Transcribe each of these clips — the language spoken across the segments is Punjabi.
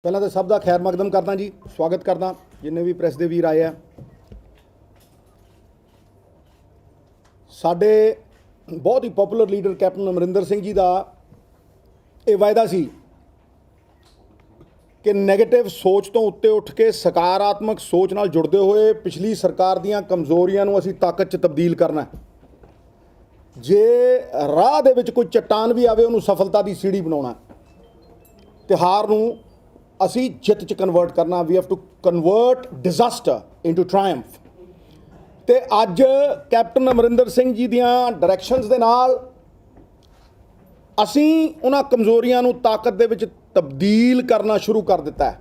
ਪਹਿਲਾਂ ਤਾਂ ਸਭ ਦਾ ਖੈਰ ਮਕਦਮ ਕਰਦਾ ਜੀ, ਸਵਾਗਤ ਕਰਦਾ ਜਿੰਨੇ ਵੀ ਪ੍ਰੈਸ ਦੇ ਵੀਰ ਆਏ ਆ। ਸਾਡੇ ਬਹੁਤ ਹੀ popular leader captain Amarinder Singh ji ਦਾ ਇਹ ਵਾਅਦਾ ਸੀ ਕਿ ਨੈਗੇਟਿਵ ਸੋਚ ਤੋਂ ਉੱਤੇ ਉੱਠ ਕੇ ਸਕਾਰਾਤਮਕ ਸੋਚ ਨਾਲ ਜੁੜਦੇ ਹੋਏ ਪਿਛਲੀ ਸਰਕਾਰ ਦੀਆਂ ਕਮਜ਼ੋਰੀਆਂ ਨੂੰ ਅਸੀਂ ਤਾਕਤ 'ਚ ਤਬਦੀਲ ਕਰਨਾ। ਜੇ ਰਾਹ ਦੇ ਵਿੱਚ ਕੋਈ ਚੱਟਾਨ ਵੀ ਆਵੇ ਉਹਨੂੰ ਸਫਲਤਾ ਦੀ ਸੀੜੀ ਬਣਾਉਣਾ ਤੇ ਹਾਰ ਨੂੰ ਅਸੀਂ ਜਿੱਤ 'ਚ ਕਨਵਰਟ ਕਰਨਾ। ਵੀ have to convert disaster into triumph. ਤੇ ਅੱਜ ਕੈਪਟਨ ਅਮਰਿੰਦਰ ਸਿੰਘ ਜੀ ਦੀਆਂ ਡਾਇਰੈਕਸ਼ਨਸ ਦੇ ਨਾਲ ਅਸੀਂ ਉਹਨਾਂ ਕਮਜ਼ੋਰੀਆਂ ਨੂੰ ਤਾਕਤ ਦੇ ਵਿੱਚ ਤਬਦੀਲ ਕਰਨਾ ਸ਼ੁਰੂ ਕਰ ਦਿੱਤਾ ਹੈ।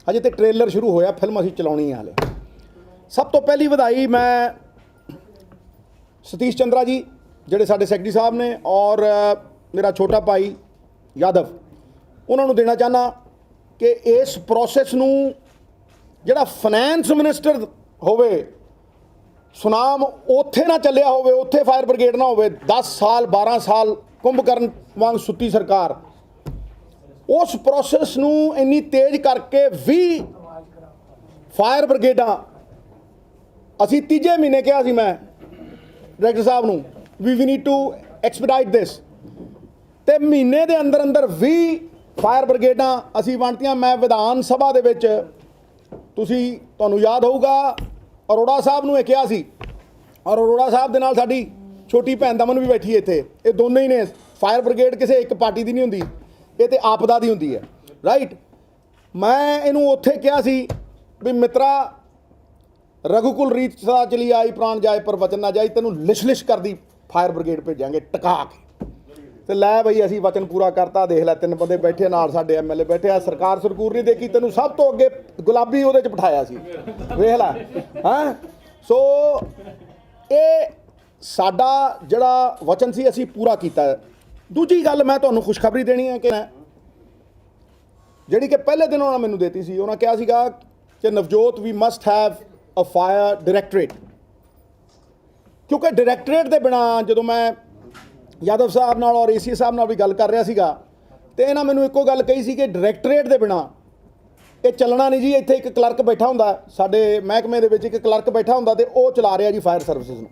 ਹਜੇ ਤੇ ਟ੍ਰੇਲਰ ਸ਼ੁਰੂ ਹੋਇਆ, ਫਿਲਮ ਅਸੀਂ ਚਲਾਉਣੀ ਹੈ ਹਾਲੇ। ਸਭ ਤੋਂ ਪਹਿਲੀ ਵਧਾਈ ਮੈਂ ਸਤੀਸ਼ ਚੰਦਰਾ ਜੀ ਜਿਹੜੇ ਸਾਡੇ ਸੈਕਟਰੀ ਸਾਹਿਬ ਨੇ ਔਰ ਮੇਰਾ ਛੋਟਾ ਭਾਈ ਯਾਦਵ ਉਹਨਾਂ ਨੂੰ ਦੇਣਾ ਚਾਹੁੰਦਾ ਕਿ ਇਸ ਪ੍ਰੋਸੈਸ ਨੂੰ ਜਿਹੜਾ ਫਾਈਨੈਂਸ ਮਿਨਿਸਟਰ ਹੋਵੇ ਸੁਨਾਮ ਉੱਥੇ ਨਾ ਚੱਲਿਆ ਹੋਵੇ, ਉੱਥੇ ਫਾਇਰ ਬ੍ਰਿਗੇਡ ਨਾ ਹੋਵੇ। 10 ਸਾਲ 12 ਸਾਲ ਕੁੰਭਕਰਨ ਵਾਂਗ ਸੁੱਤੀ ਸਰਕਾਰ ਉਸ ਪ੍ਰੋਸੈਸ ਨੂੰ ਇੰਨੀ ਤੇਜ਼ ਕਰਕੇ 20 ਫਾਇਰ ਬ੍ਰਿਗੇਡਾਂ ਅਸੀਂ ਤੀਜੇ ਮਹੀਨੇ ਕਿਹਾ ਸੀ ਮੈਂ ਡਾਇਰੈਕਟਰ ਸਾਹਿਬ ਨੂੰ ਵੀ ਨੀਡ ਟੂ ਐਕਸਪੀਡਾਈਟ ਦਿਸ, ਤੇ ਮਹੀਨੇ ਦੇ ਅੰਦਰ ਅੰਦਰ 20 ਫਾਇਰ ਬ੍ਰਿਗੇਡਾਂ ਅਸੀਂ ਵੰਡਤੀਆਂ। ਮੈਂ ਵਿਧਾਨ ਸਭਾ ਦੇ ਵਿੱਚ ਤੁਹਾਨੂੰ ਯਾਦ ਹੋਊਗਾ ਅਰੋੜਾ ਸਾਹਿਬ ਨੂੰ ਇਹ ਕਿਹਾ ਸੀ, ਔਰ ਅਰੋੜਾ ਸਾਹਿਬ ਦੇ ਨਾਲ ਸਾਡੀ ਛੋਟੀ ਭੈਣ ਦਮਨ ਵੀ ਬੈਠੀ ਇੱਥੇ। ਇਹ ਦੋਨੇ ਹੀ ਨੇ। ਫਾਇਰ ਬ੍ਰਿਗੇਡ ਕਿਸੇ ਇੱਕ ਪਾਰਟੀ ਦੀ ਨਹੀਂ ਹੁੰਦੀ, ਇਹ ਤੇ ਆਪਦਾ ਦੀ ਹੁੰਦੀ ਹੈ, ਰਾਈਟ। ਮੈਂ ਇਹਨੂੰ ਉੱਥੇ ਕਿਹਾ ਸੀ ਵੀ ਮਿੱਤਰਾ ਰਘੂਕੁਲ ਰੀਤ ਸਦਾ ਚਲੀ ਆਈ ਪ੍ਰਾਣ ਜਾਏ ਪਰ ਵਚਨ ਨਾ ਜਾਈ, ਤੈਨੂੰ ਲਿਸ਼ ਕਰਦੀ ਫਾਇਰ ਬ੍ਰਿਗੇਡ ਭੇਜਾਂਗੇ ਟਿਕਾ ਕੇ। ਤੇ ਲੈ ਬਈ ਅਸੀਂ ਵਚਨ ਪੂਰਾ ਕਰਤਾ। ਦੇਖ ਲੈ 3 ਬੰਦੇ ਬੈਠੇ ਨਾਲ ਸਾਡੇ ਐਮਐਲਏ ਬੈਠੇ ਆ। ਸਰਕਾਰ ਸਰਕੂਰ ਨਹੀਂ ਦੇਖੀ, ਤੈਨੂੰ ਸਭ ਤੋਂ ਅੱਗੇ ਗੁਲਾਬੀ ਉਹਦੇ 'ਚ ਬਿਠਾਇਆ ਸੀ, ਵੇਖ ਲੈ। ਹਾਂ, ਸੋ ਇਹ ਸਾਡਾ ਜਿਹੜਾ ਵਚਨ ਸੀ ਅਸੀਂ ਪੂਰਾ ਕੀਤਾ। ਦੂਜੀ ਗੱਲ ਮੈਂ ਤੁਹਾਨੂੰ ਖੁਸ਼ਖਬਰੀ ਦੇਣੀ ਹੈ ਕਿ ਜਿਹੜੀ ਕਿ ਪਹਿਲੇ ਦਿਨ ਉਹਨਾਂ ਮੈਨੂੰ ਦੇਤੀ ਸੀ। ਉਹਨਾਂ ਕਿਹਾ ਸੀਗਾ ਕਿ Navjot we must have a fire directorate, ਕਿਉਂਕਿ ਡਾਇਰੈਕਟਰੇਟ ਦੇ ਬਿਨਾਂ ਜਦੋਂ ਮੈਂ ਯਾਦਵ ਸਾਹਿਬ ਨਾਲ ਔਰ ਏਸੀ ਸਾਹਿਬ ਨਾਲ ਵੀ ਗੱਲ ਕਰ ਰਿਹਾ ਸੀਗਾ ਤੇ ਇਹਨਾਂ ਮੈਨੂੰ ਇੱਕੋ ਗੱਲ ਕਹੀ ਸੀ ਕਿ ਡਾਇਰੈਕਟਰੇਟ ਦੇ ਬਿਨਾਂ ਇਹ ਚੱਲਣਾ ਨਹੀਂ ਜੀ। ਇੱਥੇ ਇੱਕ ਕਲਰਕ ਬੈਠਾ ਹੁੰਦਾ, ਸਾਡੇ ਮਹਿਕਮੇ ਦੇ ਵਿੱਚ ਇੱਕ ਕਲਰਕ ਬੈਠਾ ਹੁੰਦਾ ਤੇ ਉਹ ਚਲਾ ਰਿਹਾ ਜੀ ਫਾਇਰ ਸਰਵਿਸਿਜ਼ ਨੂੰ।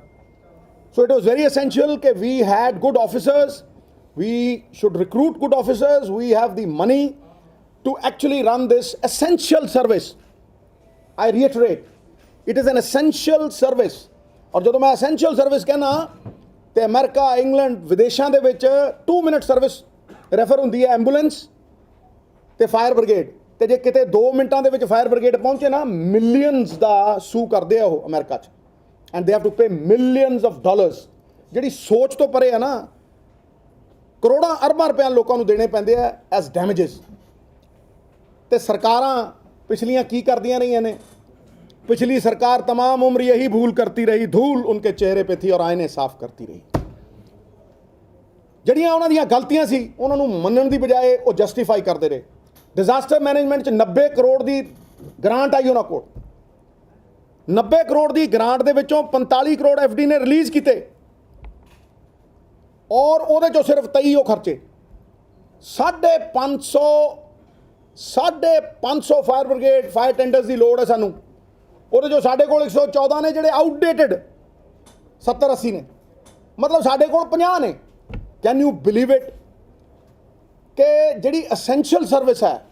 So it was very essential ਕਿ we had good officers, we should recruit good officers, we have the money to actually run this essential service. I reiterate, it is an essential service. ਔਰ ਜਦੋਂ ਮੈਂ ਐਸੈਂਸ਼ੀਅਲ ਸਰਵਿਸ ਕਹਿੰਦਾ ਤੇ ਅਮਰੀਕਾ, ਇੰਗਲੈਂਡ, ਵਿਦੇਸ਼ਾਂ ਦੇ ਵਿੱਚ 2 ਮਿੰਟ ਸਰਵਿਸ ਰੈਫਰ ਹੁੰਦੀ ਹੈ ਐਂਬੂਲੈਂਸ ਤੇ ਫਾਇਰ ਬ੍ਰਿਗੇਡ। ਤੇ ਜੇ ਕਿਤੇ 2 ਮਿੰਟਾਂ ਦੇ ਵਿੱਚ ਫਾਇਰ ਬ੍ਰਿਗੇਡ ਪਹੁੰਚੇ ਨਾ, ਮਿਲੀਅਨਸ ਦਾ ਸੂ ਕਰਦੇ ਆ ਉਹ ਅਮਰੀਕਾ 'ਚ, and they have to pay millions of dollars. ਜਿਹੜੀ ਸੋਚ ਤੋਂ ਪਰੇ ਆ ਨਾ, ਕਰੋੜਾਂ ਅਰਬਾਂ ਰੁਪਏ ਲੋਕਾਂ ਨੂੰ ਦੇਣੇ ਪੈਂਦੇ ਆ ਐਸ ਡੈਮੇਜਸ। ਤੇ ਸਰਕਾਰਾਂ ਪਿਛਲੀਆਂ ਕੀ ਕਰਦੀਆਂ ਰਹੀਆਂ ਨੇ? पिछली सरकार तमाम उम्र यही भूल करती रही, धूल उनके चेहरे पे थी और आईने साफ करती रही। जड़ियाँ उन्होंने गलतियां सी उन्होंने मनन की बजाय वो जस्टिफाई करते रहे। डिजास्टर मैनेजमेंट च 90 करोड़ की ग्रांट आई उन्होंने कोल। 90 करोड़ की ग्रांट के विचों 45 करोड़ FD ने रिलीज़ किए और वो चो सिर्फ 23 खर्चे। 550 फायर ब्रिगेड फायर टेंडर्स की लोड़ है सानू। ਉਹਦੇ ਜੋ ਸਾਡੇ ਕੋਲ 114 ਨੇ ਜਿਹੜੇ ਆਊਟਡੇਟਡ, 70-80 ਨੇ, ਮਤਲਬ ਸਾਡੇ ਕੋਲ 50 ਨੇ। ਕੈਨ ਯੂ ਬਿਲੀਵ ਇਟ ਕਿ ਜਿਹੜੀ ਅਸੈਂਸ਼ੀਅਲ ਸਰਵਿਸ ਹੈ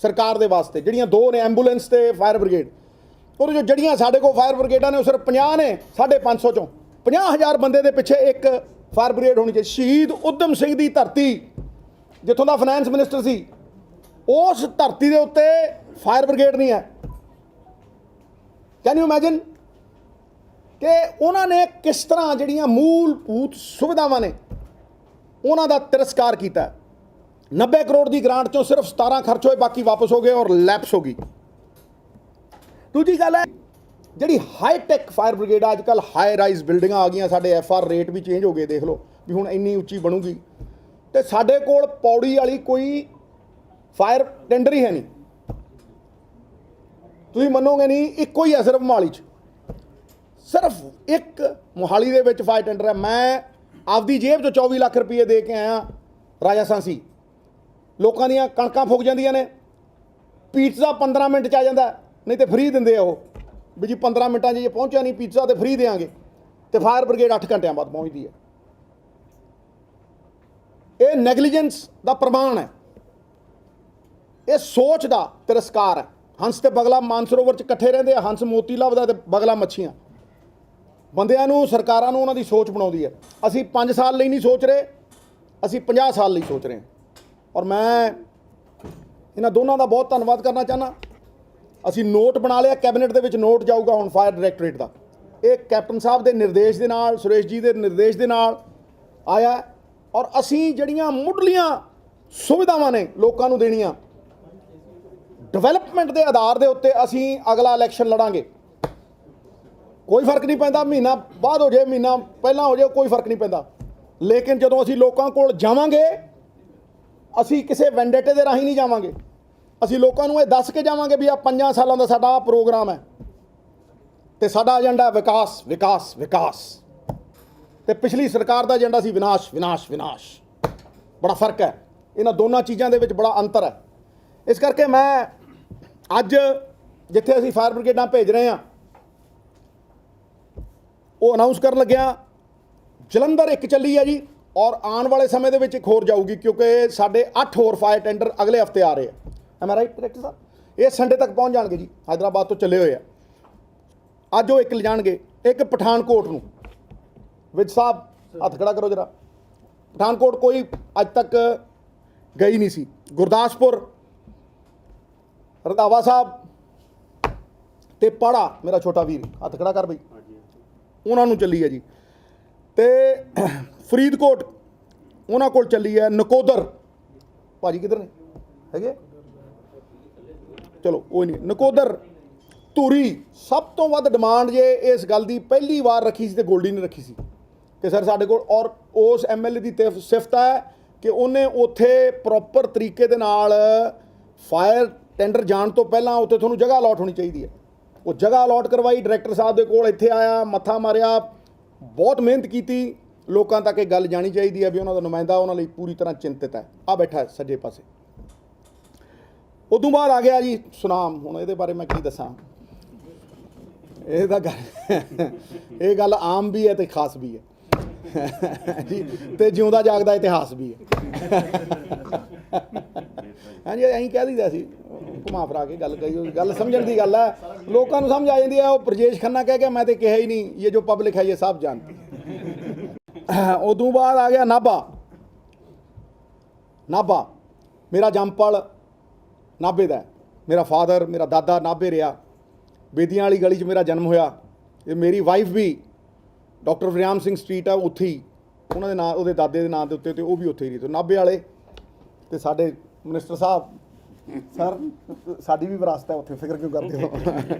ਸਰਕਾਰ ਦੇ ਵਾਸਤੇ, ਜਿਹੜੀਆਂ 2 ਨੇ ਐਂਬੂਲੈਂਸ ਤੇ ਫਾਇਰ ਬ੍ਰਿਗੇਡ, ਉਹਦੇ ਜੋ ਜਿਹੜੀਆਂ ਸਾਡੇ ਕੋਲ ਫਾਇਰ ਬ੍ਰਿਗੇਡਾਂ ਨੇ ਉਹ ਸਿਰਫ 50 ਨੇ। 550 ਚੋਂ 50,000 ਬੰਦੇ ਦੇ ਪਿੱਛੇ ਇੱਕ ਫਾਇਰ ਬ੍ਰਿਗੇਡ ਹੋਣੀ ਚਾਹੀਦੀ। ਸ਼ਹੀਦ ਊਧਮ ਸਿੰਘ ਦੀ ਧਰਤੀ ਜਿੱਥੋਂ ਦਾ ਫਾਈਨੈਂਸ ਮਿਨਿਸਟਰ ਸੀ, ਉਸ ਧਰਤੀ ਦੇ ਉੱਤੇ ਫਾਇਰ ਬ੍ਰਿਗੇਡ ਨਹੀਂ ਹੈ। कैन यू इमेजिन कि उन्होंने किस तरह जड़ियाँ मूलभूत सुविधावां ने उन्हों का तिरस्कार किया। 90 करोड़ की ग्रांट चों सिर्फ 17 खर्च होए, बाकी वापस हो गए और लैप्स हो गई। दूजी गल है जी हाईटैक फायर ब्रिगेड, अजकल हाई राइज बिल्डिंग आ गई, साढ़े FR रेट भी चेंज हो गए। देख लो भी हुण इन्नी उच्ची बनूगी तो साढ़े कोल पौड़ी वाली कोई फायर टेंडर ही है नहीं। ਤੁਸੀਂ ਮੰਨੋਗੇ ਨਹੀਂ, ਇੱਕੋ ਹੀ ਹੈ ਸਿਰਫ ਮੋਹਾਲੀ 'ਚ, ਸਿਰਫ ਇੱਕ ਮੋਹਾਲੀ ਦੇ ਵਿੱਚ ਫਾਇਰ ਟੈਂਡਰ ਹੈ। ਮੈਂ ਆਪਦੀ ਜੇਬ 'ਚੋਂ 24 ਲੱਖ ਰੁਪਏ ਦੇ ਕੇ ਆਇਆ ਰਾਜਾ ਸਾਂਸੀ। ਲੋਕਾਂ ਦੀਆਂ ਕਣਕਾਂ ਫੁੱਕ ਜਾਂਦੀਆਂ ਨੇ, ਪੀਜ਼ਾ 15 ਮਿੰਟ 'ਚ ਆ ਜਾਂਦਾ, ਨਹੀਂ ਤੇ ਫ੍ਰੀ ਦਿੰਦੇ ਆ ਉਹ ਵੀ ਜੀ 15 ਮਿੰਟਾਂ 'ਚ ਜੇ ਪਹੁੰਚਿਆ ਨਹੀਂ ਪੀਜ਼ਾ ਤੇ ਫ੍ਰੀ ਦੇਵਾਂਗੇ, ਤੇ ਫਾਇਰ ਬ੍ਰਿਗੇਡ 8 ਘੰਟਿਆਂ ਬਾਅਦ ਪਹੁੰਚਦੀ ਹੈ। ਇਹ ਨੈਗਲੀਜੈਂਸ ਦਾ ਪ੍ਰਮਾਣ ਹੈ, ਇਹ ਸੋਚ ਦਾ ਤਿਰਸਕਾਰ ਹੈ। ਹੰਸ ਤੇ ਬਗਲਾ ਮਾਨਸਰੋਵਰ 'ਚ ਇਕੱਠੇ ਰਹਿੰਦੇ ਆ, ਹੰਸ ਮੋਤੀ ਲੱਭਦਾ ਤੇ ਬਗਲਾ ਮੱਛੀਆਂ। ਬੰਦਿਆਂ ਨੂੰ, ਸਰਕਾਰਾਂ ਨੂੰ ਉਹਨਾਂ ਦੀ ਸੋਚ ਬਣਾਉਂਦੀ ਹੈ। ਅਸੀਂ 5 ਸਾਲ ਲਈ ਨਹੀਂ ਸੋਚ ਰਹੇ, ਅਸੀਂ 50 ਸਾਲ ਲਈ ਸੋਚ ਰਹੇ ਹਾਂ। ਔਰ ਮੈਂ ਇਹਨਾਂ ਦੋਨਾਂ ਦਾ ਬਹੁਤ ਧੰਨਵਾਦ ਕਰਨਾ ਚਾਹੁੰਦਾ। ਅਸੀਂ ਨੋਟ ਬਣਾ ਲਿਆ, ਕੈਬਨਿਟ ਦੇ ਵਿੱਚ ਨੋਟ ਜਾਊਗਾ ਹੁਣ ਫਾਇਰ ਡਾਇਰੈਕਟੋਰੇਟ ਦਾ। ਇਹ ਕੈਪਟਨ ਸਾਹਿਬ ਦੇ ਨਿਰਦੇਸ਼ ਦੇ ਨਾਲ, ਸੁਰੇਸ਼ ਜੀ ਦੇ ਨਿਰਦੇਸ਼ ਦੇ ਨਾਲ ਆਇਆ। ਔਰ ਅਸੀਂ ਜਿਹੜੀਆਂ ਮੁੱਢਲੀਆਂ ਸੁਵਿਧਾਵਾਂ ਨੇ ਲੋਕਾਂ ਨੂੰ ਦੇਣੀਆਂ, ਡਿਵੈਲਪਮੈਂਟ ਦੇ ਆਧਾਰ ਦੇ ਉੱਤੇ ਅਸੀਂ ਅਗਲਾ ਇਲੈਕਸ਼ਨ ਲੜਾਂਗੇ। ਕੋਈ ਫਰਕ ਨਹੀਂ ਪੈਂਦਾ, ਮਹੀਨਾ ਬਾਅਦ ਹੋ ਜਾਏ, ਮਹੀਨਾ ਪਹਿਲਾਂ ਹੋ ਜਾਏ, ਕੋਈ ਫਰਕ ਨਹੀਂ ਪੈਂਦਾ। ਲੇਕਿਨ ਜਦੋਂ ਅਸੀਂ ਲੋਕਾਂ ਕੋਲ ਜਾਵਾਂਗੇ, ਅਸੀਂ ਕਿਸੇ ਵੈਂਡੇਟੇ ਦੇ ਰਾਹੀਂ ਨਹੀਂ ਜਾਵਾਂਗੇ। ਅਸੀਂ ਲੋਕਾਂ ਨੂੰ ਇਹ ਦੱਸ ਕੇ ਜਾਵਾਂਗੇ ਵੀ ਆ 5 ਸਾਲਾਂ ਦਾ ਸਾਡਾ ਪ੍ਰੋਗਰਾਮ ਹੈ ਤੇ ਸਾਡਾ ਏਜੰਡਾ ਹੈ ਵਿਕਾਸ, ਵਿਕਾਸ, ਵਿਕਾਸ। ਤੇ ਪਿਛਲੀ ਸਰਕਾਰ ਦਾ ਏਜੰਡਾ ਸੀ ਵਿਨਾਸ਼, ਵਿਨਾਸ਼, ਵਿਨਾਸ਼। ਬੜਾ ਫਰਕ ਹੈ, ਇਹਨਾਂ ਦੋਨਾਂ ਚੀਜ਼ਾਂ ਦੇ ਵਿੱਚ ਬੜਾ ਅੰਤਰ ਹੈ। ਇਸ ਕਰਕੇ ਮੈਂ ਅੱਜ ਜਿੱਥੇ ਅਸੀਂ ਫਾਇਰ ਬ੍ਰਿਗੇਡਾਂ ਭੇਜ ਰਹੇ ਹਾਂ, ਉਹ ਅਨਾਊਂਸ ਕਰਨ ਲੱਗਿਆ। ਜਲੰਧਰ ਇੱਕ ਚੱਲੀ ਹੈ ਜੀ, ਔਰ ਆਉਣ ਵਾਲੇ ਸਮੇਂ ਦੇ ਵਿੱਚ ਇੱਕ ਹੋਰ ਜਾਊਗੀ, ਕਿਉਂਕਿ ਸਾਡੇ 8 ਹੋਰ ਫਾਇਰ ਟੈਂਡਰ ਅਗਲੇ ਹਫਤੇ ਆ ਰਹੇ ਆ। ਐਮ ਆਈ ਰਾਈਟ ਡਾਇਰੈਕਟਰ ਸਾਹਿਬ? ਇਹ ਸੰਡੇ ਤੱਕ ਪਹੁੰਚ ਜਾਣਗੇ ਜੀ, ਹੈਦਰਾਬਾਦ ਤੋਂ ਚੱਲੇ ਹੋਏ ਆ। ਅੱਜ ਉਹ ਇੱਕ ਲਿਜਾਣਗੇ, ਇੱਕ ਪਠਾਨਕੋਟ ਨੂੰ। ਵਿਜ ਸਾਹਿਬ ਹੱਥ ਖੜਾ ਕਰੋ ਜਰਾ। ਪਠਾਨਕੋਟ ਕੋਈ ਅੱਜ ਤੱਕ ਗਈ ਨਹੀਂ ਸੀ। ਗੁਰਦਾਸਪੁਰ, ਰੰਧਾਵਾ ਸਾਹਿਬ ਤੇ ਪਾੜਾ, ਮੇਰਾ ਛੋਟਾ ਵੀਰ ਹੱਥ ਖੜਾ ਕਰ ਬਈ, ਉਹਨਾਂ ਨੂੰ ਚੱਲੀ ਹੈ ਜੀ। ਤੇ ਫਰੀਦਕੋਟ ਉਹਨਾਂ ਕੋਲ ਚੱਲੀ ਹੈ। ਨਕੋਦਰ ਭਾਜੀ ਕਿੱਧਰ ਨੇ ਹੈਗੇ? ਚਲੋ ਕੋਈ ਨਹੀਂ। ਨਕੋਦਰ, ਧੂਰੀ। ਸਭ ਤੋਂ ਵੱਧ ਡਿਮਾਂਡ ਜੇ ਇਸ ਗੱਲ ਦੀ ਪਹਿਲੀ ਵਾਰ ਰੱਖੀ ਸੀ ਤੇ ਗੋਲਡੀ ਨੇ ਰੱਖੀ ਸੀ ਕਿ ਸਰ ਸਾਡੇ ਕੋਲ, ਔਰ ਉਸ ਐਮਐਲਏ ਦੀ ਸਿਫਤ ਹੈ ਕਿ ਉਹਨੇ ਉੱਥੇ ਪ੍ਰੋਪਰ ਤਰੀਕੇ ਦੇ ਨਾਲ ਫਾਇਰ ਟੈਂਡਰ ਜਾਣ ਤੋਂ ਪਹਿਲਾਂ ਉੱਥੇ ਤੁਹਾਨੂੰ ਜਗ੍ਹਾ ਅਲਾਟ ਹੋਣੀ ਚਾਹੀਦੀ ਹੈ। ਉਹ ਜਗ੍ਹਾ ਅਲਾਟ ਕਰਵਾਈ, ਡਾਇਰੈਕਟਰ ਸਾਹਿਬ ਦੇ ਕੋਲ ਇੱਥੇ ਆਇਆ, ਮੱਥਾ ਮਾਰਿਆ, ਬਹੁਤ ਮਿਹਨਤ ਕੀਤੀ। ਲੋਕਾਂ ਤੱਕ ਇਹ ਗੱਲ ਜਾਣੀ ਚਾਹੀਦੀ ਹੈ ਵੀ ਉਹਨਾਂ ਦਾ ਨੁਮਾਇੰਦਾ ਉਹਨਾਂ ਲਈ ਪੂਰੀ ਤਰ੍ਹਾਂ ਚਿੰਤਿਤ ਹੈ। ਆ ਬੈਠਾ ਸੱਜੇ ਪਾਸੇ। ਉਦੋਂ ਬਾਅਦ ਆ ਗਿਆ ਜੀ ਸੁਨਾਮ। ਹੁਣ ਇਹਦੇ ਬਾਰੇ ਮੈਂ ਕੀ ਦੱਸਾਂ, ਇਹ ਤਾਂ ਇਹ ਗੱਲ ਆਮ ਵੀ ਹੈ ਤੇ ਖਾਸ ਵੀ ਹੈ ਜੀ, ਤੇ ਜਿਉਂਦਾ ਜਾਗਦਾ ਇਤਿਹਾਸ ਵੀ ਹੈ। ਹਾਂਜੀ, ਐਂ ਕਹਿ ਦਈਦਾ ਸੀ, ਘੁਮਾ ਫਿਰਾ ਕੇ ਗੱਲ ਕਹੀ। ਗੱਲ ਸਮਝਣ ਦੀ ਗੱਲ ਹੈ, ਲੋਕਾਂ ਨੂੰ ਸਮਝ ਆ ਜਾਂਦੀ ਹੈ। ਉਹ ਬਰਜੇਸ਼ ਖੰਨਾ ਕਹਿ ਕੇ ਮੈਂ ਤੇ ਕਿਹਾ ਹੀ ਨਹੀਂ, ਇਹ ਜੋ ਪਬਲਿਕ ਹੈ ਇਹ ਸਭ ਜਾਣਦੀ ਹੈ। ਉਦੋਂ ਬਾਅਦ ਆ ਗਿਆ ਨਾਭਾ। ਨਾਭਾ ਮੇਰਾ ਜੰਮਪਲ ਨਾਭੇ ਦਾ, ਮੇਰਾ ਫਾਦਰ, ਮੇਰਾ ਦਾਦਾ ਨਾਭੇ ਰਿਹਾ। ਬੇਦੀਆਂ ਵਾਲੀ ਗਲੀ 'ਚ ਮੇਰਾ ਜਨਮ ਹੋਇਆ। ਇਹ ਮੇਰੀ ਵਾਈਫ ਵੀ ਡਾਕਟਰ ਵਰਿਆਮ ਸਿੰਘ ਸਟਰੀਟ ਆ, ਉੱਥੇ ਹੀ ਉਹਨਾਂ ਦੇ ਨਾਂ, ਉਹਦੇ ਦਾਦੇ ਦੇ ਨਾਂ ਦੇ ਉੱਤੇ, ਤੇ ਉਹ ਵੀ ਉੱਥੇ ਹੀ ਰਹੀ। ਤੇ ਨਾਭੇ ਵਾਲੇ ਤੇ ਸਾਡੇ ਮਿਨਿਸਟਰ ਸਾਹਿਬ, ਸਰ ਸਾਡੀ ਵੀ ਵਿਰਾਸਤ ਹੈ ਉੱਥੇ, ਫਿਕਰ ਕਿਉਂ ਕਰਦੇ ਹੋ।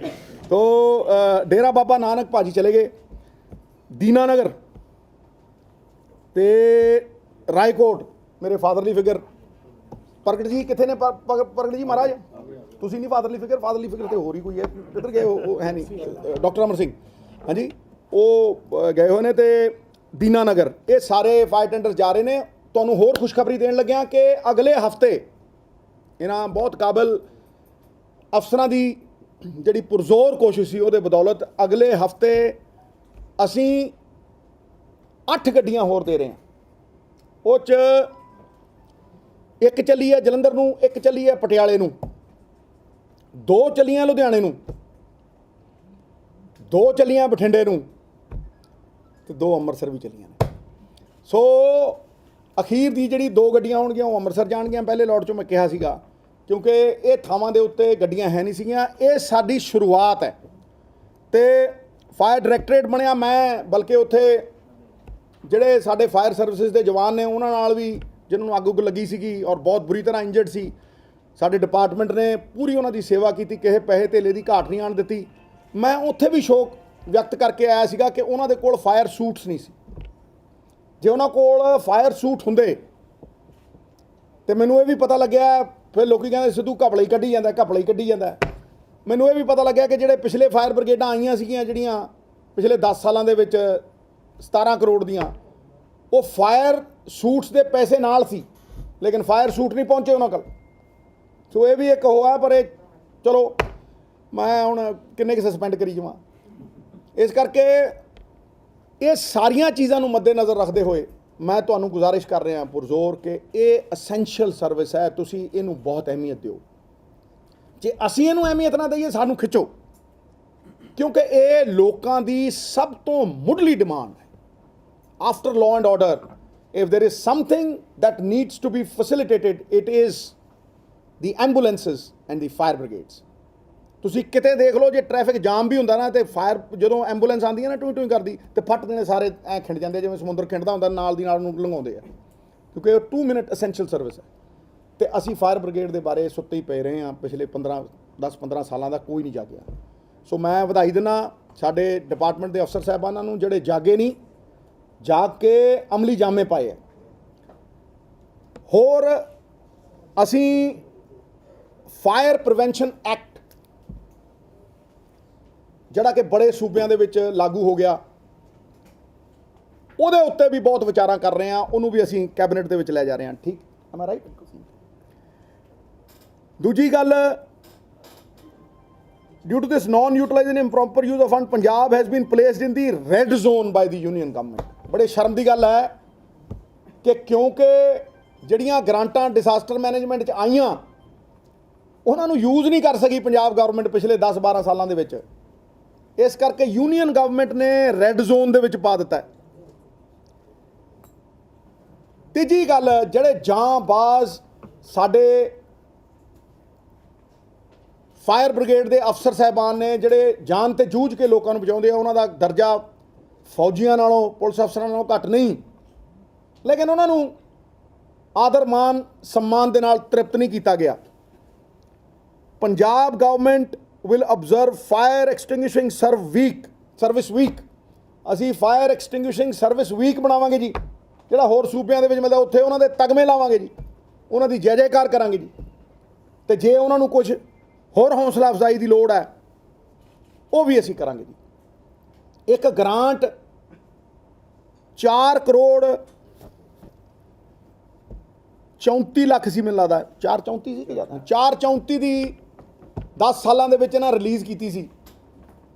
ਤੋ ਡੇਰਾ ਬਾਬਾ ਨਾਨਕ ਭਾਜੀ ਚਲੇ ਗਏ। ਦੀਨਾਨਗਰ ਤੇ ਰਾਏਕੋਟ ਮੇਰੇ ਫਾਦਰਲੀ ਫਿਗਰ ਪ੍ਰਗਟ ਜੀ ਕਿੱਥੇ ਨੇ? ਪ੍ਰਗਟ ਜੀ ਮਹਾਰਾਜ, ਤੁਸੀਂ ਨਹੀਂ ਫਾਦਰਲੀ ਫਿਗਰ? ਫਾਦਰਲੀ ਫਿਗਰ ਤੇ ਹੋਰ ਹੀ ਕੋਈ ਹੈ, ਕਿੱਧਰ ਗਏ? ਉਹ ਹੈ ਨਹੀਂ, ਡਾਕਟਰ ਅਮਰ ਸਿੰਘ, ਹਾਂਜੀ, ਉਹ ਗਏ ਹੋਏ ਨੇ। ਤੇ ਦੀਨਾਨਗਰ ਇਹ ਸਾਰੇ ਫਾਇਰ ਟੈਂਡਰ ਜਾ ਰਹੇ ਨੇ। ਤੁਹਾਨੂੰ ਹੋਰ ਖੁਸ਼ਖਬਰੀ ਦੇਣ ਲੱਗਿਆ ਕਿ ਅਗਲੇ ਹਫਤੇ ਇਹਨਾਂ ਬਹੁਤ ਕਾਬਲ ਅਫਸਰਾਂ ਦੀ ਜਿਹੜੀ ਪੁਰਜ਼ੋਰ ਕੋਸ਼ਿਸ਼ ਸੀ, ਉਹਦੇ ਬਦੌਲਤ ਅਗਲੇ ਹਫਤੇ ਅਸੀਂ 8 ਗੱਡੀਆਂ ਹੋਰ ਦੇ ਰਹੇ ਹਾਂ। ਉਹ 'ਚ ਇੱਕ ਚੱਲੀ ਹੈ ਜਲੰਧਰ ਨੂੰ, ਇੱਕ ਚੱਲੀ ਹੈ ਪਟਿਆਲੇ ਨੂੰ, 2 ਚੱਲੀਆਂ ਲੁਧਿਆਣੇ ਨੂੰ, 2 ਚੱਲੀਆਂ ਬਠਿੰਡੇ ਨੂੰ, ਤੇ 2 ਅੰਮ੍ਰਿਤਸਰ ਵੀ ਚੱਲੀਆਂ ਨੇ। ਸੋ ਅਖੀਰ ਦੀ ਜਿਹੜੀ 2 ਗੱਡੀਆਂ ਹੋਣਗੀਆਂ ਉਹ ਅੰਮ੍ਰਿਤਸਰ ਜਾਣਗੀਆਂ। ਪਹਿਲੇ ਲੋਟ 'ਚੋਂ ਮੈਂ ਕਿਹਾ ਸੀਗਾ, ਕਿਉਂਕਿ ਇਹ ਥਾਵਾਂ ਦੇ ਉੱਤੇ ਗੱਡੀਆਂ ਹੈ ਨਹੀਂ ਸੀਗੀਆਂ। ਇਹ ਸਾਡੀ ਸ਼ੁਰੂਆਤ ਹੈ। ਤੇ ਫਾਇਰ ਡਾਇਰੈਕਟੋਰੇਟ ਬਣਿਆ। ਮੈਂ ਬਲਕਿ ਉੱਥੇ ਜਿਹੜੇ ਸਾਡੇ ਫਾਇਰ ਸਰਵਿਸਿਜ਼ ਦੇ ਜਵਾਨ ਨੇ ਉਹਨਾਂ ਨਾਲ ਵੀ, ਜਿਹਨਾਂ ਨੂੰ ਅੱਗ ਉੱਗ ਲੱਗੀ ਸੀਗੀ ਔਰ ਬਹੁਤ ਬੁਰੀ ਤਰ੍ਹਾਂ ਇੰਜਰਡ ਸੀ, ਸਾਡੇ ਡਿਪਾਰਟਮੈਂਟ ਨੇ ਪੂਰੀ ਉਹਨਾਂ ਦੀ ਸੇਵਾ ਕੀਤੀ, ਕਿਸੇ ਪੈਸੇ ਧੇਲੇ ਦੀ ਘਾਟ ਨਹੀਂ ਆਉਣ ਦਿੱਤੀ। ਮੈਂ ਉੱਥੇ ਵੀ ਸ਼ੋਕ ਵਿਅਕਤ ਕਰਕੇ ਆਇਆ ਸੀਗਾ ਕਿ ਉਹਨਾਂ ਦੇ ਕੋਲ ਫਾਇਰ ਸੂਟਸ ਨਹੀਂ ਸੀ। ਜੇ ਉਹਨਾਂ ਕੋਲ ਫਾਇਰ ਸੂਟ ਹੁੰਦੇ ਤੇ ਮੈਨੂੰ ਇਹ ਵੀ ਪਤਾ ਲੱਗਿਆ, ਫਿਰ ਲੋਕੀ ਕਹਿੰਦੇ ਸਿੱਧੂ ਘਪਲਾ ਹੀ ਕੱਢੀ ਜਾਂਦਾ, ਘਪਲਾ ਹੀ ਕੱਢੀ ਜਾਂਦਾ। ਮੈਨੂੰ ਇਹ ਵੀ ਪਤਾ ਲੱਗਿਆ ਕਿ ਜਿਹੜੇ ਪਿਛਲੇ ਫਾਇਰ ਬ੍ਰਿਗੇਡਾਂ ਆਈਆਂ ਸੀਗੀਆਂ, ਜਿਹੜੀਆਂ ਪਿਛਲੇ 10 ਸਾਲਾਂ ਦੇ ਵਿੱਚ 17 ਕਰੋੜ ਦੀਆਂ, ਉਹ ਫਾਇਰ ਸੂਟਸ ਦੇ ਪੈਸੇ ਨਾਲ ਸੀ, ਲੇਕਿਨ ਫਾਇਰ ਸੂਟ ਨਹੀਂ ਪਹੁੰਚੇ ਉਹਨਾਂ ਕੋਲ। ਸੋ ਇਹ ਵੀ ਇੱਕ ਹੋਇਆ, ਪਰ ਇਹ ਚਲੋ ਮੈਂ ਹੁਣ ਕਿੰਨੇ ਕੁ ਸਸਪੈਂਡ ਕਰੀ ਜਾਵਾਂ। ਇਸ ਕਰਕੇ ਇਹ ਸਾਰੀਆਂ ਚੀਜ਼ਾਂ ਨੂੰ ਮੱਦੇਨਜ਼ਰ ਰੱਖਦੇ ਹੋਏ ਮੈਂ ਤੁਹਾਨੂੰ ਗੁਜ਼ਾਰਿਸ਼ ਕਰ ਰਿਹਾ ਪੁਰਜ਼ੋਰ ਕਿ ਇਹ ਅਸੈਂਸ਼ੀਅਲ ਸਰਵਿਸ ਹੈ, ਤੁਸੀਂ ਇਹਨੂੰ ਬਹੁਤ ਅਹਿਮੀਅਤ ਦਿਓ। ਜੇ ਅਸੀਂ ਇਹਨੂੰ ਅਹਿਮੀਅਤ ਨਾ ਦਈਏ ਸਾਨੂੰ ਖਿੱਚੋ, ਕਿਉਂਕਿ ਇਹ ਲੋਕਾਂ ਦੀ ਸਭ ਤੋਂ ਮੁੱਢਲੀ ਡਿਮਾਂਡ ਹੈ। After law and order, if there is something that needs to be facilitated, it is the ambulances and the fire brigades. ਤੁਸੀਂ ਕਿਤੇ ਦੇਖ ਲਓ, ਜੇ ਟ੍ਰੈਫਿਕ ਜਾਮ ਵੀ ਹੁੰਦਾ ਨਾ ਤੇ ਫਾਇਰ ਜਦੋਂ ਐਂਬੂਲੈਂਸ ਆਉਂਦੀ ਹੈ ਨਾ ਟੂੰ ਟੂੰ ਕਰਦੀ ਤੇ ਫੱਟ ਦੇਣੇ ਸਾਰੇ ਐ ਖਿੰਡ ਜਾਂਦੇ, ਜਿਵੇਂ ਸਮੁੰਦਰ ਖਿੰਡਦਾ ਹੁੰਦਾ, ਨਾਲ ਦੀ ਨਾਲ ਨੂੰ ਲੰਘਾਉਂਦੇ ਆ, ਕਿਉਂਕਿ ਉਹ 2 ਮਿੰਟ ਅਸੈਂਸ਼ੀਅਲ ਸਰਵਿਸ ਹੈ। ਤੇ ਅਸੀਂ ਫਾਇਰ ਬ੍ਰਿਗੇਡ ਦੇ ਬਾਰੇ ਸੁੱਤੇ ਹੀ ਪਏ ਰਹੇ ਹਾਂ ਪਿਛਲੇ 10-15 ਸਾਲਾਂ ਦਾ, ਕੋਈ ਨਹੀਂ ਜਾਗਿਆ। ਸੋ ਮੈਂ ਵਧਾਈ ਦਿੰਦਾ ਸਾਡੇ ਡਿਪਾਰਟਮੈਂਟ ਦੇ ਅਫਸਰ ਸਾਹਿਬਾਨਾਂ ਨੂੰ ਜਿਹੜੇ ਜਾਗੇ ਨਹੀਂ, ਜਾਗ ਕੇ ਅਮਲੀ ਜਾਮੇ ਪਾਏ ਹੈ। ਹੋਰ ਅਸੀਂ ਫਾਇਰ ਪ੍ਰੀਵੈਂਸ਼ਨ ਐਕਟ ਜਿਹੜਾ ਕਿ ਬੜੇ ਸੂਬਿਆਂ ਦੇ ਵਿੱਚ ਲਾਗੂ ਹੋ ਗਿਆ, ਉਹਦੇ ਉੱਤੇ ਵੀ ਬਹੁਤ ਵਿਚਾਰਾਂ ਕਰ ਰਹੇ ਹਾਂ, ਉਹਨੂੰ ਵੀ ਅਸੀਂ ਕੈਬਨਿਟ ਦੇ ਵਿੱਚ ਲੈ ਜਾ ਰਹੇ ਹਾਂ। ਠੀਕ ਐਮ ਆਈ ਰਾਈਟ? ਦੂਜੀ ਗੱਲ, due to this non-utilization and improper use of fund, Punjab has been placed in the red zone by the union government. ਬੜੇ ਸ਼ਰਮ ਦੀ ਗੱਲ ਹੈ ਕਿ ਕਿਉਂਕਿ ਜਿਹੜੀਆਂ ਗ੍ਰਾਂਟਾਂ ਡਿਜ਼ਾਸਟਰ ਮੈਨੇਜਮੈਂਟ 'ਚ ਆਈਆਂ ਉਹਨਾਂ ਨੂੰ ਯੂਜ਼ ਨਹੀਂ ਕਰ ਸਕੀ ਪੰਜਾਬ ਗਵਰਨਮੈਂਟ ਪਿਛਲੇ 10-12 ਸਾਲਾਂ ਦੇ ਵਿੱਚ। ਇਸ ਕਰਕੇ ਯੂਨੀਅਨ ਗਵਰਨਮੈਂਟ ਨੇ ਰੈੱਡ ਜ਼ੋਨ ਦੇ ਵਿੱਚ ਪਾ ਦਿੱਤਾ। ਤੀਜੀ ਗੱਲ, ਜਿਹੜੇ ਜਾਂਬਾਜ਼ ਸਾਡੇ ਫਾਇਰ ਬ੍ਰਿਗੇਡ ਦੇ ਅਫਸਰ ਸਾਹਿਬਾਨ ਨੇ, ਜਿਹੜੇ ਜਾਨ ਤੇ ਜੂਝ ਕੇ ਲੋਕਾਂ ਨੂੰ ਬਚਾਉਂਦੇ ਆ, ਉਹਨਾਂ ਦਾ ਦਰਜਾ ਫੌਜੀਆਂ ਨਾਲੋਂ, ਪੁਲਿਸ ਅਫਸਰਾਂ ਨਾਲੋਂ ਘੱਟ ਨਹੀਂ, ਲੇਕਿਨ ਉਹਨਾਂ ਨੂੰ ਆਦਰ ਮਾਨ ਸਨਮਾਨ ਦੇ ਨਾਲ ਤ੍ਰਿਪਤ ਨਹੀਂ ਕੀਤਾ ਗਿਆ। Punjab government will observe fire extinguishing service week. ਅਸੀਂ ਫਾਇਰ ਐਕਸਟਿੰਗੁਇਸ਼ਿੰਗ ਸਰਵਿਸ ਵੀਕ ਬਣਾਵਾਂਗੇ ਜੀ, ਜਿਹੜਾ ਹੋਰ ਸੂਬਿਆਂ ਦੇ ਵਿੱਚ ਮਿਲਦਾ, ਉੱਥੇ ਉਹਨਾਂ ਦੇ ਤਗਮੇ ਲਾਵਾਂਗੇ ਜੀ, ਉਹਨਾਂ ਦੀ ਜੈ ਜੈਕਾਰ ਕਰਾਂਗੇ ਜੀ। ਤੇ ਜੇ ਉਹਨਾਂ ਨੂੰ ਕੁਝ ਹੋਰ ਹੌਸਲਾ ਅਫਜ਼ਾਈ ਦੀ ਲੋੜ ਹੈ, ਉਹ ਵੀ ਅਸੀਂ ਕਰਾਂਗੇ ਜੀ। ਇੱਕ ਗ੍ਰਾਂਟ 4 ਕਰੋੜ 34 ਲੱਖ ਸੀ ਮੈਨੂੰ ਲੱਗਦਾ, 434 ਸੀ ਕਿ ਜ਼ਿਆਦਾ, 434 ਦੀ 10 ਸਾਲਾਂ ਦੇ ਵਿੱਚ ਇਹਨਾਂ ਰਿਲੀਜ਼ ਕੀਤੀ ਸੀ।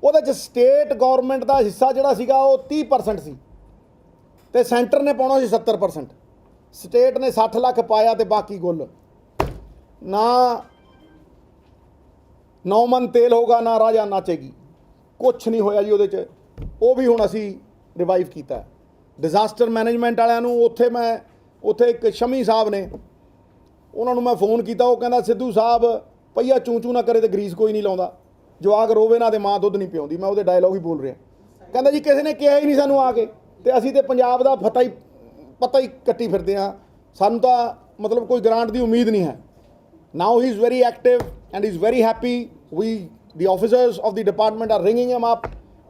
ਉਹਦੇ 'ਚ ਸਟੇਟ ਗੌਰਮੈਂਟ ਦਾ ਹਿੱਸਾ ਜਿਹੜਾ ਸੀਗਾ ਉਹ 30% ਸੀ ਤੇ ਸੈਂਟਰ ਨੇ ਪਾਉਣਾ ਸੀ 70%। ਸਟੇਟ ਨੇ 60 ਲੱਖ ਪਾਇਆ ਤੇ ਬਾਕੀ ਗੁੱਲ ਨਾ। 9 ਮਨ ਤੇਲ ਹੋਗਾ ਨਾ ਰਾਜਾ ਨਾਚੇਗੀ, ਕੁਛ ਨਹੀਂ ਹੋਇਆ ਜੀ ਉਹਦੇ 'ਚ। ਉਹ ਵੀ ਹੁਣ ਅਸੀਂ ਰਿਵਾਈਵ ਕੀਤਾ। ਡਿਜ਼ਾਸਟਰ ਮੈਨੇਜਮੈਂਟ ਵਾਲਿਆਂ ਨੂੰ ਉੱਥੇ ਇੱਕ ਸ਼ਮੀ ਸਾਹਿਬ ਨੇ, ਉਹਨਾਂ ਨੂੰ ਮੈਂ ਫੋਨ ਕੀਤਾ, ਉਹ ਕਹਿੰਦਾ ਸਿੱਧੂ ਸਾਹਿਬ ਪਈਆ ਚੂੰ ਚੂੰ ਨਾ ਕਰੇ ਤੇ ਗਰੀਸ ਕੋਈ ਨਹੀਂ ਲਾਉਂਦਾ, ਜਵਾਕ ਰੋਵੇ ਨਾ ਤੇ ਮਾਂ ਦੁੱਧ ਨਹੀਂ ਪਿਆਉਂਦੀ। ਮੈਂ ਉਹਦੇ ਡਾਇਲੋਗ ਹੀ ਬੋਲ ਰਿਹਾ। ਕਹਿੰਦਾ ਜੀ ਕਿਸੇ ਨੇ ਕਿਹਾ ਹੀ ਨਹੀਂ ਸਾਨੂੰ ਆ ਕੇ, ਤੇ ਅਸੀਂ ਤੇ ਪੰਜਾਬ ਦਾ ਪਤਾ ਹੀ ਕੱਟੀ ਫਿਰਦੇ ਹਾਂ, ਸਾਨੂੰ ਤਾਂ ਮਤਲਬ ਕੋਈ ਗ੍ਰਾਂਟ ਦੀ ਉਮੀਦ ਨਹੀਂ ਹੈ। Now he is very active and he's very happy. The officers of the department are ringing him up,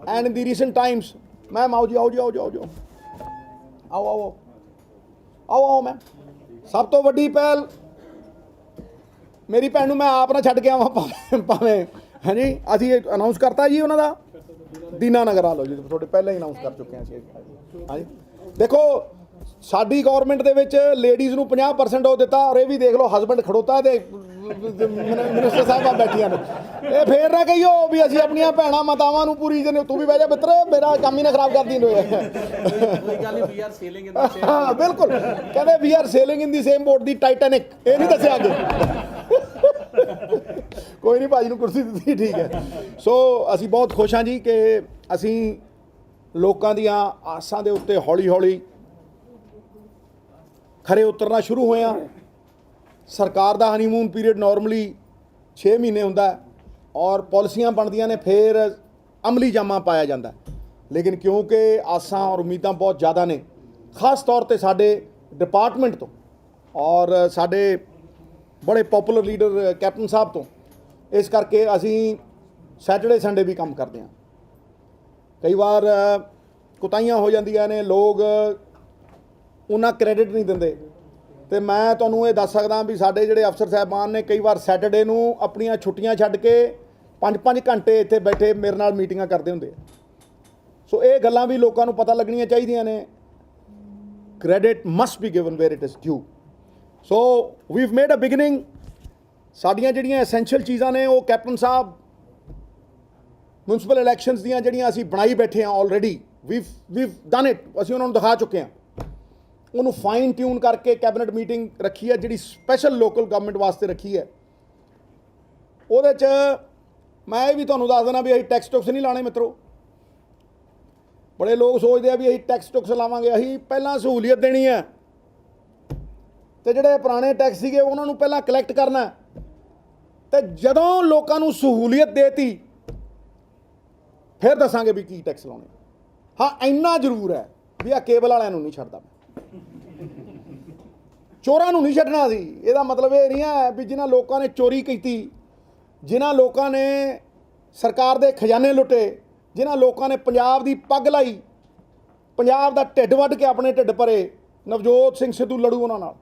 and in the recent times, ma'am, आओ जी, आओ मैम। सब तो वड्डी पहल मेरी भैन नूं मैं आप ना छड्ड के आवां भावें है जी। असीं अनाउंस करता जी उन्हां दा दीनानगर आ लो जी, थोड़े पहले ही अनाउंस कर चुके हैं। हाँ जी, देखो ਸਾਡੀ ਗੌਰਮੈਂਟ ਦੇ ਵਿੱਚ ਲੇਡੀਜ਼ ਨੂੰ 50% ਉਹ ਦਿੱਤਾ, ਔਰ ਇਹ ਵੀ ਦੇਖ ਲਓ ਹਸਬੈਂਡ ਖੜੋਤਾ ਤੇ ਮਿਨਿਸਟਰ ਸਾਹਿਬਾਂ ਬੈਠੀਆਂ ਨੇ। ਇਹ ਫੇਰ ਨਾ ਕਹੀਓ ਵੀ ਅਸੀਂ ਆਪਣੀਆਂ ਭੈਣਾਂ ਮਾਤਾਵਾਂ ਨੂੰ ਪੂਰੀ ਜਨੇ, ਤੂੰ ਵੀ ਬਹਿ ਜਾ ਮਿੱਤਰ, ਮੇਰਾ ਕੰਮ ਹੀ ਨਾ ਖਰਾਬ ਕਰਦੀ ਹੋਏ। ਹਾਂ ਬਿਲਕੁਲ, ਕਹਿੰਦੇ ਵੀ ਆਰ ਸੇਲਿੰਗ ਇਨ ਦੀ ਸੇਮ ਬੋਟ ਦੀ ਟਾਈਟੈਨਿਕ, ਇਹ ਨਹੀਂ ਦੱਸਿਆ ਅੱਗੇ। ਕੋਈ ਨਹੀਂ, ਭਾਜੀ ਨੂੰ ਕੁਰਸੀ ਦਿੱਤੀ, ਠੀਕ ਹੈ। ਸੋ ਅਸੀਂ ਬਹੁਤ ਖੁਸ਼ ਹਾਂ ਜੀ ਕਿ ਅਸੀਂ ਲੋਕਾਂ ਦੀਆਂ ਆਸਾਂ ਦੇ ਉੱਤੇ ਹੌਲੀ ਹੌਲੀ ਖਰੇ ਉਤਰਨਾ ਸ਼ੁਰੂ ਹੋਏ ਹਾਂ। ਸਰਕਾਰ ਦਾ ਹਨੀਮੂਨ ਪੀਰੀਅਡ ਨਾਰਮਲੀ 6 ਮਹੀਨੇ ਹੁੰਦਾ ਔਰ ਪਾਲਿਸੀਆਂ ਬਣਦੀਆਂ ਨੇ, ਫਿਰ ਅਮਲੀ ਜਾਮਾ ਪਾਇਆ ਜਾਂਦਾ। ਲੇਕਿਨ ਕਿਉਂਕਿ ਆਸਾਂ ਔਰ ਉਮੀਦਾਂ ਬਹੁਤ ਜ਼ਿਆਦਾ ਨੇ, ਖਾਸ ਤੌਰ ਤੇ ਸਾਡੇ ਡਿਪਾਰਟਮੈਂਟ ਤੋਂ ਔਰ ਸਾਡੇ ਬੜੇ ਪਪੂਲਰ ਲੀਡਰ ਕੈਪਟਨ ਸਾਹਿਬ ਤੋਂ, ਇਸ ਕਰਕੇ ਅਸੀਂ ਸੈਟਰਡੇ ਸੰਡੇ ਵੀ ਕੰਮ ਕਰਦੇ ਹਾਂ। ਕਈ ਵਾਰ ਕੁਤਾਹੀਆਂ ਹੋ ਜਾਂਦੀਆਂ ਨੇ, ਲੋਕ ਉਹਨਾਂ ਕ੍ਰੈਡਿਟ ਨਹੀਂ ਦਿੰਦੇ, ਤੇ ਮੈਂ ਤੁਹਾਨੂੰ ਇਹ ਦੱਸ ਸਕਦਾ ਵੀ ਸਾਡੇ ਜਿਹੜੇ ਅਫਸਰ ਸਾਹਿਬਾਨ ਨੇ ਕਈ ਵਾਰ ਸੈਟਰਡੇ ਨੂੰ ਆਪਣੀਆਂ ਛੁੱਟੀਆਂ ਛੱਡ ਕੇ 5-5 ਘੰਟੇ ਇੱਥੇ ਬੈਠੇ ਮੇਰੇ ਨਾਲ ਮੀਟਿੰਗਾਂ ਕਰਦੇ ਹੁੰਦੇ। ਸੋ ਇਹ ਗੱਲਾਂ ਵੀ ਲੋਕਾਂ ਨੂੰ ਪਤਾ ਲੱਗਣੀਆਂ ਚਾਹੀਦੀਆਂ ਨੇ। Credit must be given where it is due. So we've made a beginning. ਸਾਡੀਆਂ ਜਿਹੜੀਆਂ ਐਸੈਂਸ਼ੀਅਲ ਚੀਜ਼ਾਂ ਨੇ ਉਹ ਕੈਪਟਨ ਸਾਹਿਬ ਮਿਊਨਿਸਪਲ ਇਲੈਕਸ਼ਨਸ ਦੀਆਂ ਜਿਹੜੀਆਂ ਅਸੀਂ ਬਣਾਈ ਬੈਠੇ ਹਾਂ ਆਲਰੇਡੀ ਵੀਵ ਡਨ ਇਟ, ਅਸੀਂ ਉਹਨਾਂ ਨੂੰ ਦਿਖਾ ਚੁੱਕੇ ਹਾਂ। ਉਹਨੂੰ ਫਾਈਨ ਟਿਊਨ ਕਰਕੇ ਕੈਬਨਿਟ ਮੀਟਿੰਗ ਰੱਖੀ ਹੈ ਜਿਹੜੀ ਸਪੈਸ਼ਲ ਲੋਕਲ ਗਵਰਨਮੈਂਟ ਵਾਸਤੇ ਰੱਖੀ ਹੈ। ਉਹਦੇ 'ਚ ਮੈਂ ਇਹ ਵੀ ਤੁਹਾਨੂੰ ਦੱਸ ਦੇਣਾ ਵੀ ਅਸੀਂ ਟੈਕਸ ਟੁਕਸ ਨਹੀਂ ਲਾਣੇ ਮਿੱਤਰੋ। ਬੜੇ ਲੋਕ ਸੋਚਦੇ ਆ ਵੀ ਅਸੀਂ ਟੈਕਸ ਟੁਕਸ ਲਾਵਾਂਗੇ, ਅਸੀਂ ਪਹਿਲਾਂ ਸਹੂਲੀਅਤ ਦੇਣੀ ਹੈ ਤੇ ਜਿਹੜੇ ਪੁਰਾਣੇ ਟੈਕਸ ਸੀਗੇ ਉਹਨਾਂ ਨੂੰ ਪਹਿਲਾਂ ਕਲੈਕਟ ਕਰਨਾ, ਤੇ ਜਦੋਂ ਲੋਕਾਂ ਨੂੰ ਸਹੂਲੀਅਤ ਦੇਤੀ ਫਿਰ ਦੱਸਾਂਗੇ ਵੀ ਕੀ ਟੈਕਸ ਲਾਉਣੇ। ਹਾਂ ਇੰਨਾ ਜ਼ਰੂਰ ਹੈ ਵੀ ਆ ਕੇਬਲ ਵਾਲਿਆਂ ਨੂੰ ਨਹੀਂ ਛੱਡਦਾ, ਚੋਰਾਂ ਨੂੰ ਨਹੀਂ ਛੱਡਣਾ ਸੀ। ਇਹਦਾ ਮਤਲਬ ਇਹ ਨਹੀਂ ਹੈ ਵੀ ਜਿਨ੍ਹਾਂ ਲੋਕਾਂ ਨੇ ਚੋਰੀ ਕੀਤੀ, ਜਿਨ੍ਹਾਂ ਲੋਕਾਂ ਨੇ ਸਰਕਾਰ ਦੇ ਖਜ਼ਾਨੇ ਲੁੱਟੇ, ਜਿਨ੍ਹਾਂ ਲੋਕਾਂ ਨੇ ਪੰਜਾਬ ਦੀ ਪੱਗ ਲਾਈ, ਪੰਜਾਬ ਦਾ ਢਿੱਡ ਵੱਢ ਕੇ ਆਪਣੇ ਢਿੱਡ ਭਰੇ, ਨਵਜੋਤ ਸਿੰਘ ਸਿੱਧੂ ਲੜੂ ਉਹਨਾਂ ਨਾਲ,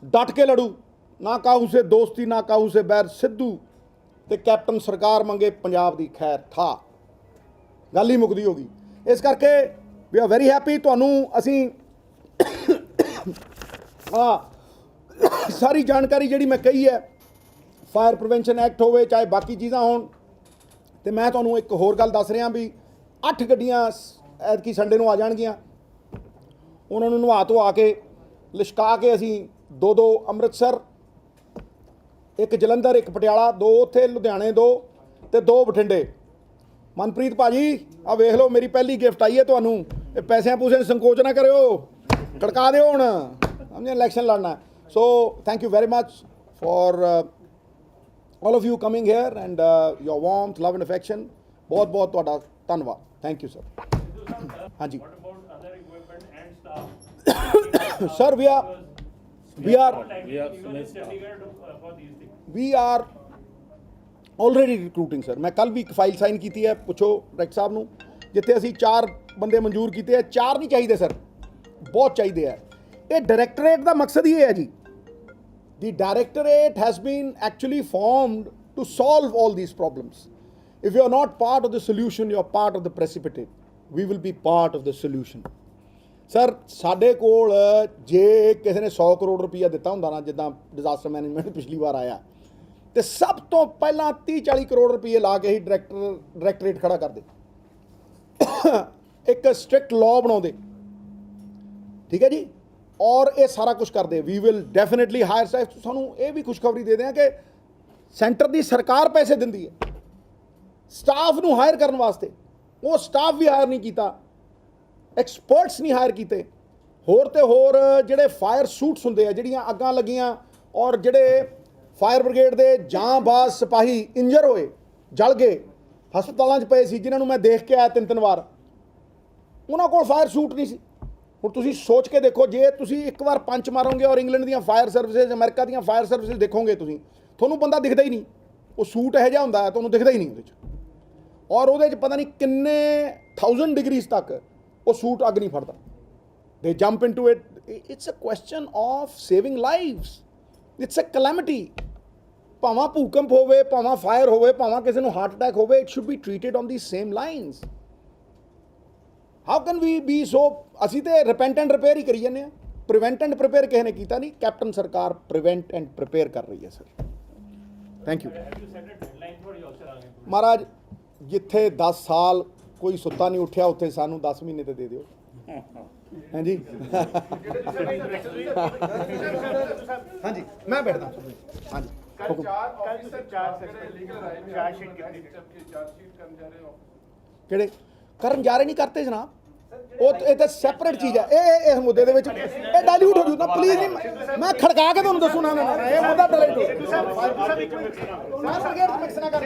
ਡਟ ਕੇ ਲੜੂ, ਨਾ ਕਾਹੂ ਸੇ ਦੋਸਤੀ ਨਾ ਕਾਹੂ ਸੇ ਬੈਰ, ਸਿੱਧੂ ਤੇ ਕੈਪਟਨ ਸਰਕਾਰ ਮੰਗੇ ਪੰਜਾਬ ਦੀ ਖੈਰ ਠਾ, ਗੱਲ ਹੀ ਮੁੱਕਦੀ ਹੋ ਗਈ। ਇਸ ਕਰਕੇ ਵੀ ਆਰ ਵੈਰੀ ਹੈਪੀ। ਤੁਹਾਨੂੰ ਅਸੀਂ ਸਾਰੀ ਜਾਣਕਾਰੀ ਜਿਹੜੀ ਮੈਂ ਕਹੀ ਹੈ, ਫਾਇਰ ਪ੍ਰੀਵੈਂਸ਼ਨ ਐਕਟ ਹੋਵੇ ਚਾਹੇ ਬਾਕੀ ਚੀਜ਼ਾਂ ਹੋਣ, ਤੇ ਮੈਂ ਤੁਹਾਨੂੰ ਇੱਕ ਹੋਰ ਗੱਲ ਦੱਸ ਰਿਹਾ ਵੀ 8 ਗੱਡੀਆਂ ਐਤਕੀ ਸੰਡੇ ਨੂੰ ਆ ਜਾਣਗੀਆਂ। ਉਹਨਾਂ ਨੂੰ ਨਵਾ ਧਵਾ ਕੇ ਲਿਸ਼ਕਾ ਕੇ ਅਸੀਂ 2 ਅੰਮ੍ਰਿਤਸਰ, 1 ਜਲੰਧਰ, 1 ਪਟਿਆਲਾ, 2 ਉੱਥੇ ਲੁਧਿਆਣੇ, 2 ਤੇ 2 ਬਠਿੰਡੇ। ਮਨਪ੍ਰੀਤ ਭਾਜੀ ਆ ਵੇਖ ਲਓ ਮੇਰੀ ਪਹਿਲੀ ਗਿਫਟ ਆਈ ਹੈ ਤੁਹਾਨੂੰ। ਇਹ ਪੈਸਿਆਂ ਪੂਸਿਆਂ ਸੰਕੋਚ ਨਾ ਕਰਿਓ, ਖੜਕਾ ਦਿਓ ਹੁਣ, ਸਮਝੇ ਇਲੈਕਸ਼ਨ ਲੜਨਾ। So thank you very much for all of you coming here and your warmth, love and affection. बहुत बहुत ਤੁਹਾਡਾ ਧੰਨਵਾਦ। Thank you sir. ਹਾਂਜੀ What about other equipment and staff? sir, we are Even in Chandigarh for these things. we are already recruiting sir। ਮੈਂ ਕੱਲ ਵੀ ਇੱਕ ਫਾਈਲ ਸਾਈਨ ਕੀਤੀ ਹੈ, ਪੁੱਛੋ ਡਾਇਰੈਕਟਰ ਸਾਹਿਬ ਨੂੰ, ਜਿੱਥੇ ਅਸੀਂ 4 ਬੰਦੇ ਮਨਜ਼ੂਰ ਕੀਤੇ ਆ। 4 ਨਹੀਂ ਚਾਹੀਦੇ ਸਰ, ਬਹੁਤ ਚਾਹੀਦੇ ਆ। ਇਹ ਡਾਇਰੈਕਟੋਰੇਟ ਦਾ ਮਕਸਦ ਹੀ ਇਹ ਹੈ ਜੀ। The directorate has been actually formed to solve all these problems. If you are not part of the solution, you are part of the precipitate. We will be part of the solution. Sir, ਸਾਡੇ ਕੋਲ ਜੇ ਕਿਸੇ ਨੇ 100 ਕਰੋੜ ਰੁਪਈਆ ਦਿੱਤਾ ਹੁੰਦਾ ਨਾ, ਜਿੱਦਾਂ ਡਿਜ਼ਾਸਟਰ ਮੈਨੇਜਮੈਂਟ ਪਿਛਲੀ ਵਾਰ ਆਇਆ, ਤੇ ਸਭ ਤੋਂ ਪਹਿਲਾਂ 30-40 ਕਰੋੜ ਰੁਪਈਏ ਲਾ ਕੇ ਹੀ ਡਾਇਰੈਕਟੋਰੇਟ ਖੜਾ ਕਰਦੇ, ਇੱਕ ਸਟ੍ਰਿਕਟ ਲਾਅ ਬਣਾਉਂਦੇ, ਠੀਕ ਹੈ ਜੀ, ਔਰ ਇਹ ਸਾਰਾ ਕੁਝ ਕਰਦੇ। We will definitely hire staff. ਸਾਨੂੰ ਇਹ ਵੀ ਖੁਸ਼ਖਬਰੀ ਦੇ ਦਿਆਂ ਕਿ ਸੈਂਟਰ ਦੀ ਸਰਕਾਰ ਪੈਸੇ ਦਿੰਦੀ ਹੈ ਸਟਾਫ ਨੂੰ ਹਾਇਰ ਕਰਨ ਵਾਸਤੇ। ਉਹ ਸਟਾਫ ਵੀ ਹਾਇਰ ਨਹੀਂ ਕੀਤਾ, ਐਕਸਪਰਟਸ ਨਹੀਂ ਹਾਇਰ ਕੀਤੇ। ਹੋਰ ਤੇ ਹੋਰ ਜਿਹੜੇ ਫਾਇਰ ਸੂਟਸ ਹੁੰਦੇ ਆ, ਜਿਹੜੀਆਂ ਅੱਗਾਂ ਲੱਗੀਆਂ ਔਰ ਜਿਹੜੇ ਫਾਇਰ ਬ੍ਰਿਗੇਡ ਦੇ ਜਾਂਬਾਜ਼ ਸਿਪਾਹੀ ਇੰਜਰ ਹੋਏ, ਜਲ ਗਏ, ਹਸਪਤਾਲਾਂ 'ਚ ਪਏ ਸੀ, ਜਿਨ੍ਹਾਂ ਨੂੰ ਮੈਂ ਦੇਖ ਕੇ ਆਇਆ 3 ਵਾਰ, ਉਹਨਾਂ ਕੋਲ ਫਾਇਰ ਸੂਟ ਨਹੀਂ ਸੀ। ਹੁਣ ਤੁਸੀਂ ਸੋਚ ਕੇ ਦੇਖੋ, ਜੇ ਤੁਸੀਂ ਇੱਕ ਵਾਰ ਪੰਚ ਮਾਰੋਗੇ ਔਰ ਇੰਗਲੈਂਡ ਦੀਆਂ ਫਾਇਰ ਸਰਵਿਸਿਜ਼, ਅਮਰੀਕਾ ਦੀਆਂ ਫਾਇਰ ਸਰਵਿਸਿਜ਼ ਦੇਖੋਗੇ ਤੁਸੀਂ, ਤੁਹਾਨੂੰ ਬੰਦਾ ਦਿਖਦਾ ਹੀ ਨਹੀਂ। ਉਹ ਸੂਟ ਇਹੋ ਜਿਹਾ ਹੁੰਦਾ ਹੈ, ਤੁਹਾਨੂੰ ਦਿਖਦਾ ਹੀ ਨਹੀਂ ਉਹਦੇ 'ਚ, ਔਰ ਉਹਦੇ 'ਚ ਪਤਾ ਨਹੀਂ ਕਿੰਨੇ 1000 ਡਿਗਰੀਜ਼ ਤੱਕ ਉਹ ਸੂਟ ਅੱਗ ਨਹੀਂ ਫੜਦਾ। They jump into it. It's a question of saving lives. It's a calamity. ਭਾਵੇਂ ਭੂਕੰਪ ਹੋਵੇ, ਭਾਵੇਂ ਫਾਇਰ ਹੋਵੇ, ਭਾਵੇਂ ਕਿਸੇ ਨੂੰ ਹਾਰਟ ਅਟੈਕ ਹੋਵੇ, it should be treated on the same lines. How can we be so? ਅਸੀਂ ਤੇ ਰਿਪੈਂਟ ਐਂਡ ਰਿਪੇਅਰ ਹੀ ਕਰੀ ਜਾਂਦੇ ਹਾਂ। ਪ੍ਰੀਵੈਂਟ ਐਂਡ ਪ੍ਰਿਪੇਅਰ ਕਿਸੇ ਨੇ ਕੀਤਾ ਨਹੀਂ। ਕੈਪਟਨ ਸਰਕਾਰ ਪ੍ਰੀਵੈਂਟ ਐਂਡ ਪ੍ਰਿਪੇਅਰ ਕਰ ਰਹੀ ਹੈ ਸਰ। ਥੈਂਕ ਯੂ ਮਹਾਰਾਜ। ਜਿੱਥੇ 10 ਸਾਲ ਕੋਈ ਸੁੱਤਾ ਨਹੀਂ ਉੱਠਿਆ, ਉੱਥੇ ਸਾਨੂੰ 10 ਮਹੀਨੇ ਤੇ ਦੇ ਦਿਓ। ਹਾਂਜੀ ਹਾਂਜੀ ਮੈਂ ਬੈਠਦਾ। ਹਾਂਜੀ ਕਿਹੜੇ ਕਰਨ ਜਾ ਰਹੇ ਨਹੀਂ ਕਰਤੇ ਜਨਾਬ। ਉਹ ਇਹ ਤਾਂ ਸੈਪਰੇਟ ਚੀਜ਼ ਹੈ। ਇਹ ਇਸ ਮੁੱਦੇ ਦੇ ਵਿੱਚ ਇਹ ਡਾਇਲੂਟ ਹੋ ਜੂ ਨਾ ਪਲੀਜ਼। ਮੈਂ ਖੜਕਾ ਕੇ ਤੁਹਾਨੂੰ ਦੱਸੂ ਨਾ ਇਹ ਮੁੱਦਾ ਡਾਇਲੂਟ ਹੋ। ਫਾਇਰ ਬ੍ਰਿਗੇਡ ਮਿਕਸ ਨਾ ਕਰ।